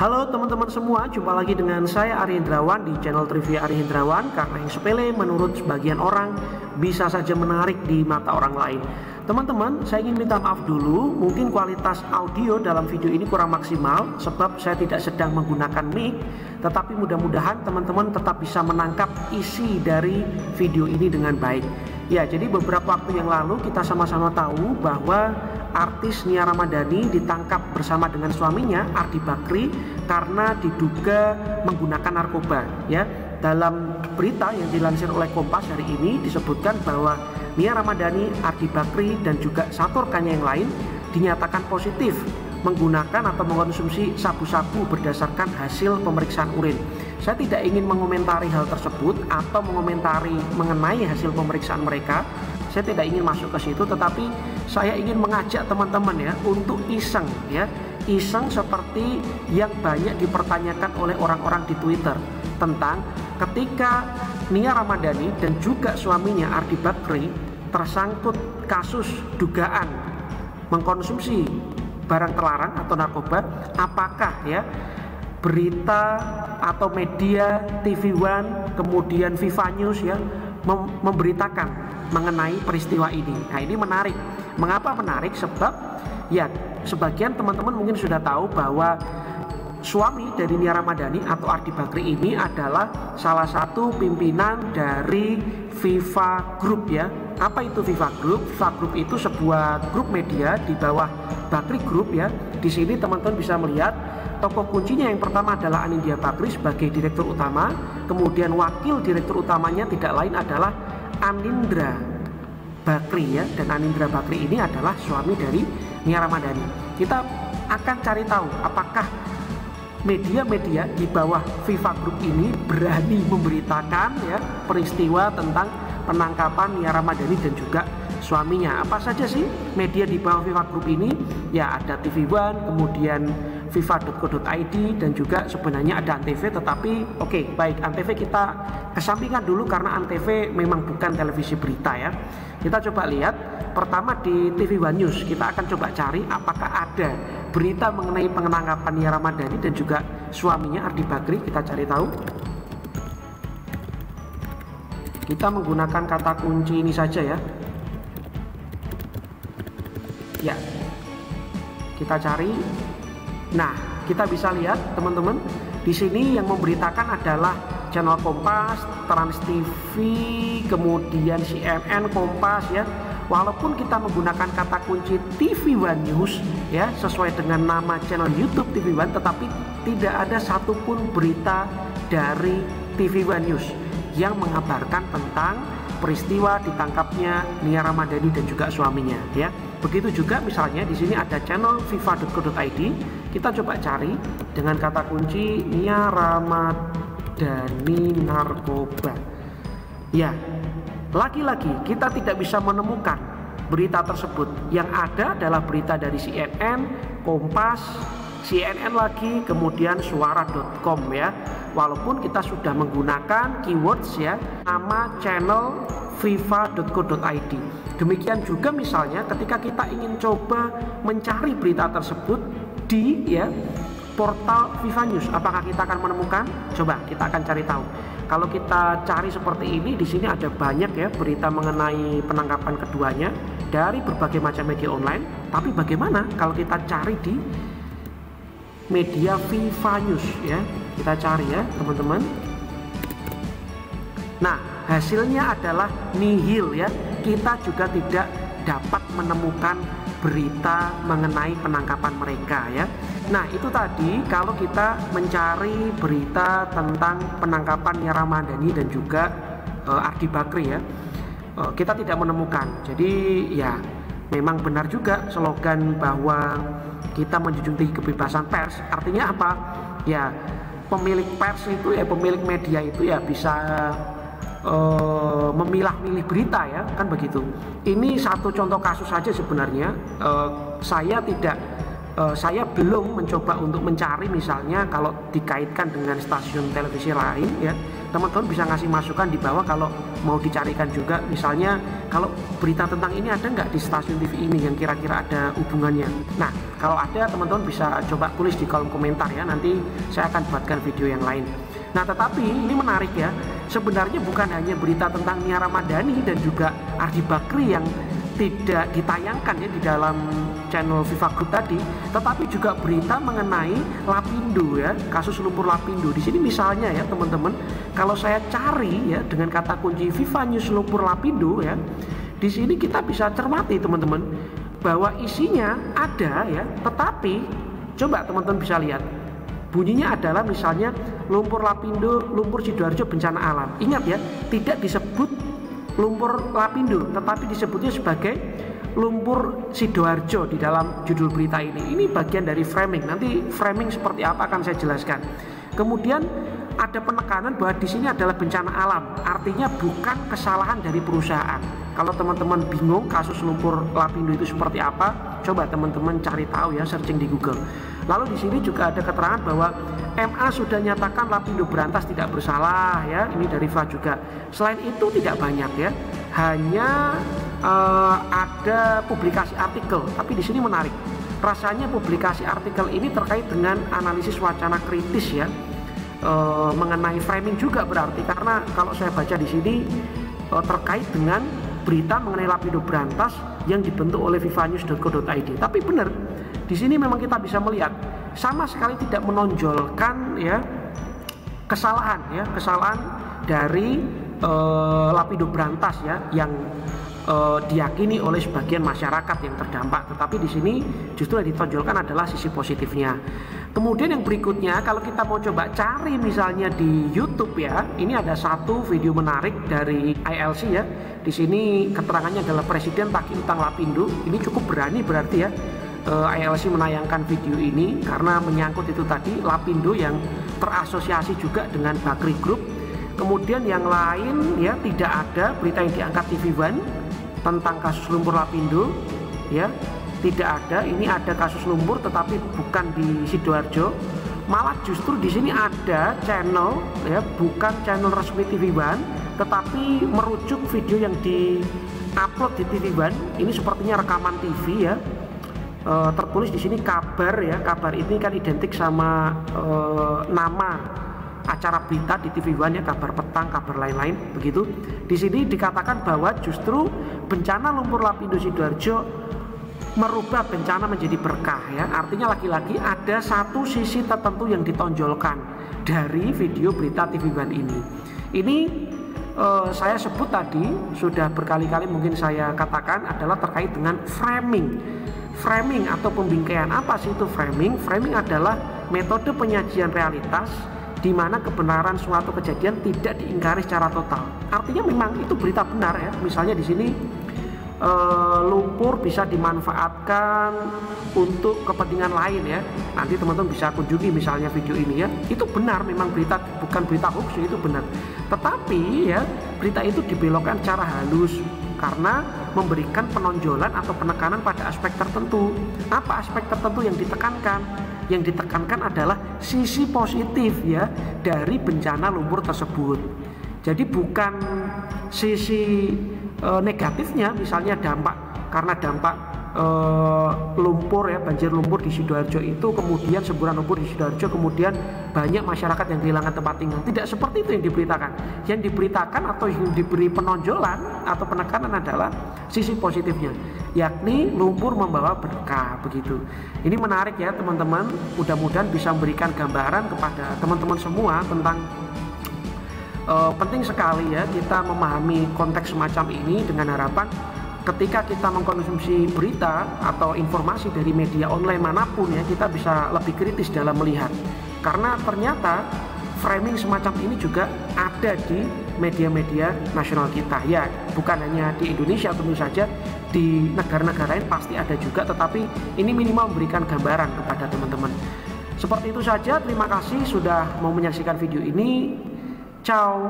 Halo teman-teman semua, jumpa lagi dengan saya Ari Hendrawan di channel Trivia Ari Hendrawan. Karena yang sepele menurut sebagian orang bisa saja menarik di mata orang lain. Teman-teman, saya ingin minta maaf dulu, mungkin kualitas audio dalam video ini kurang maksimal sebab saya tidak sedang menggunakan mic. Tetapi mudah-mudahan teman-teman tetap bisa menangkap isi dari video ini dengan baik. Ya, jadi beberapa waktu yang lalu kita sama-sama tahu bahwa artis Nia Ramadhani ditangkap bersama dengan suaminya Ardi Bakri karena diduga menggunakan narkoba. Ya, dalam berita yang dilansir oleh Kompas hari ini disebutkan bahwa Nia Ramadhani, Ardi Bakri dan juga satu rekannya yang lain dinyatakan positif menggunakan atau mengkonsumsi sabu-sabu berdasarkan hasil pemeriksaan urin. Saya tidak ingin mengomentari hal tersebut atau mengomentari mengenai hasil pemeriksaan mereka. Saya tidak ingin masuk ke situ, tetapi saya ingin mengajak teman-teman ya untuk iseng ya. Iseng seperti yang banyak dipertanyakan oleh orang-orang di Twitter tentang ketika Nia Ramadhani dan juga suaminya Ardi Bakri tersangkut kasus dugaan mengkonsumsi barang terlarang atau narkoba, apakah ya berita atau media TV One kemudian Viva News ya memberitakan mengenai peristiwa ini. Nah, ini menarik. Mengapa menarik? Sebab ya sebagian teman-teman mungkin sudah tahu bahwa suami dari Nia Ramadhani atau Ardi Bakri ini adalah salah satu pimpinan dari Viva Group ya. Apa itu Viva Group? Viva Group itu sebuah grup media di bawah Bakri Group ya. Di sini teman-teman bisa melihat tokoh kuncinya yang pertama adalah Anindya Bakri sebagai direktur utama, kemudian wakil direktur utamanya tidak lain adalah Anindra Bakri ya, dan Anindra Bakri ini adalah suami dari Nia Ramadhani. Kita akan cari tahu apakah media-media di bawah Viva Group ini berani memberitakan ya peristiwa tentang penangkapan Nia Ramadhani dan juga suaminya. Apa saja sih media di bawah Viva Group ini? Ya ada TV One, kemudian viva.co.id dan juga sebenarnya ada Antv, tetapi oke, baik, Antv kita kesampingkan dulu karena Antv memang bukan televisi berita ya. Kita coba lihat pertama di TV One News. Kita akan coba cari apakah ada berita mengenai penangkapan Nia Ramadhani dan juga suaminya Ardi Bakri. Kita cari tahu. Kita menggunakan kata kunci ini saja ya. Ya, kita cari. Nah, kita bisa lihat teman-teman, di sini yang memberitakan adalah channel Kompas, Trans TV, kemudian CNN, Kompas ya. Walaupun kita menggunakan kata kunci TV One News ya, sesuai dengan nama channel YouTube TV One, tetapi tidak ada satupun berita dari TV One News yang mengabarkan tentang peristiwa ditangkapnya Nia Ramadhani dan juga suaminya ya. Begitu juga misalnya di sini ada channel viva.co.id. Kita coba cari dengan kata kunci Nia Ramadhani narkoba. Ya, lagi-lagi kita tidak bisa menemukan berita tersebut. Yang ada adalah berita dari CNN, Kompas, CNN lagi, kemudian suara.com ya. Walaupun kita sudah menggunakan keywords ya, nama channel viva.co.id. Demikian juga misalnya ketika kita ingin coba mencari berita tersebut di ya portal Viva News, apakah kita akan menemukan? Coba kita akan cari tahu. Kalau kita cari seperti ini, di sini ada banyak ya berita mengenai penangkapan keduanya dari berbagai macam media online. Tapi bagaimana kalau kita cari di media Viva News ya? Kita cari ya teman-teman. Nah, hasilnya adalah nihil ya. Kita juga tidak dapat menemukan berita mengenai penangkapan mereka ya. Nah, itu tadi kalau kita mencari berita tentang penangkapan Nia Ramadhani dan juga Ardi Bakri ya, kita tidak menemukan. Jadi ya memang benar juga slogan bahwa kita menjunjung tinggi kebebasan pers. Artinya apa? Ya pemilik pers itu ya, pemilik media itu ya bisa memilah-milih berita ya, kan begitu. Ini satu contoh kasus saja sebenarnya. Saya belum mencoba untuk mencari misalnya kalau dikaitkan dengan stasiun televisi lain ya. Teman-teman bisa ngasih masukan di bawah kalau mau dicarikan juga, misalnya kalau berita tentang ini ada nggak di stasiun TV ini yang kira-kira ada hubungannya. Nah, kalau ada, teman-teman bisa coba tulis di kolom komentar ya, nanti saya akan buatkan video yang lain. Nah, tetapi ini menarik ya, sebenarnya bukan hanya berita tentang Nia Ramadhani dan juga Ardi Bakri yang tidak ditayangkan ya di dalam channel Viva Group tadi, tetapi juga berita mengenai Lapindo ya, kasus lumpur Lapindo. Di sini misalnya ya teman-teman, kalau saya cari ya dengan kata kunci Viva News lumpur Lapindo ya, di sini kita bisa cermati teman-teman bahwa isinya ada ya, tetapi coba teman-teman bisa lihat. Bunyinya adalah misalnya lumpur Lapindo, lumpur Sidoarjo bencana alam. Ingat ya, tidak disebut lumpur Lapindo, tetapi disebutnya sebagai lumpur Sidoarjo di dalam judul berita ini. Ini bagian dari framing. Nanti framing seperti apa akan saya jelaskan. Kemudian ada penekanan bahwa di sini adalah bencana alam, artinya bukan kesalahan dari perusahaan. Kalau teman-teman bingung kasus lumpur Lapindo itu seperti apa, coba teman-teman cari tahu ya, searching di Google. Lalu di sini juga ada keterangan bahwa MA sudah nyatakan Lapindo Berantas tidak bersalah ya, ini dari VA juga. Selain itu tidak banyak ya, hanya ada publikasi artikel, tapi di sini menarik. Rasanya publikasi artikel ini terkait dengan analisis wacana kritis ya, mengenai framing juga berarti, karena kalau saya baca di sini terkait dengan berita mengenai Lapindo Berantas yang dibentuk oleh vivanews.co.id. Tapi benar, di sini memang kita bisa melihat sama sekali tidak menonjolkan ya kesalahan dari Lapindo Berantas ya yang diyakini oleh sebagian masyarakat yang terdampak, tetapi di sini justru yang ditonjolkan adalah sisi positifnya. Kemudian yang berikutnya, kalau kita mau coba cari misalnya di YouTube ya, ini ada satu video menarik dari ILC ya. Di sini keterangannya adalah Presiden tagih utang Lapindo. Ini cukup berani berarti ya, ILC menayangkan video ini karena menyangkut itu tadi Lapindo yang terasosiasi juga dengan Bakri Group. Kemudian yang lain ya, tidak ada berita yang diangkat TV One tentang kasus lumpur Lapindo ya, tidak ada. Ini ada kasus lumpur tetapi bukan di Sidoarjo. Malah justru di sini ada channel ya, bukan channel resmi TV One, tetapi merujuk video yang di-upload di TV One. Ini sepertinya rekaman TV ya. Tertulis di sini kabar ya, kabar ini kan identik sama nama acara berita di TV One ya, kabar petang, kabar lain-lain begitu. Di sini dikatakan bahwa justru bencana lumpur Lapindo Sidoarjo merubah bencana menjadi berkah ya. Artinya lagi-lagi ada satu sisi tertentu yang ditonjolkan dari video berita TV One ini. Ini saya sebut tadi, sudah berkali-kali mungkin saya katakan, adalah terkait dengan framing. Framing atau pembingkaian. Apa sih itu framing? Framing adalah metode penyajian realitas di mana kebenaran suatu kejadian tidak diingkari secara total. Artinya memang itu berita benar ya. Misalnya di sini lumpur bisa dimanfaatkan untuk kepentingan lain ya. Nanti teman-teman bisa kunjungi misalnya video ini ya. Itu benar, memang berita, bukan berita hoax, itu benar. Tetapi ya, berita itu dibelokkan secara halus karena memberikan penonjolan atau penekanan pada aspek tertentu. Apa aspek tertentu yang ditekankan? Yang ditekankan adalah sisi positif ya dari bencana lumpur tersebut. Jadi bukan sisi negatifnya, misalnya dampak, karena dampak lumpur ya, banjir lumpur di Sidoarjo itu, kemudian semburan lumpur di Sidoarjo, kemudian banyak masyarakat yang kehilangan tempat tinggal. Tidak seperti itu yang diberitakan. Yang diberitakan atau yang diberi penonjolan atau penekanan adalah sisi positifnya, yakni lumpur membawa berkah begitu. Ini menarik ya teman-teman, mudah-mudahan bisa memberikan gambaran kepada teman-teman semua tentang penting sekali ya kita memahami konteks semacam ini, dengan harapan ketika kita mengkonsumsi berita atau informasi dari media online manapun ya, kita bisa lebih kritis dalam melihat, karena ternyata framing semacam ini juga ada di media-media nasional kita ya, bukan hanya di Indonesia, tentu saja di negara-negara lain pasti ada juga, tetapi ini minimal memberikan gambaran kepada teman-teman. Seperti itu saja, terima kasih sudah mau menyaksikan video ini. Ciao.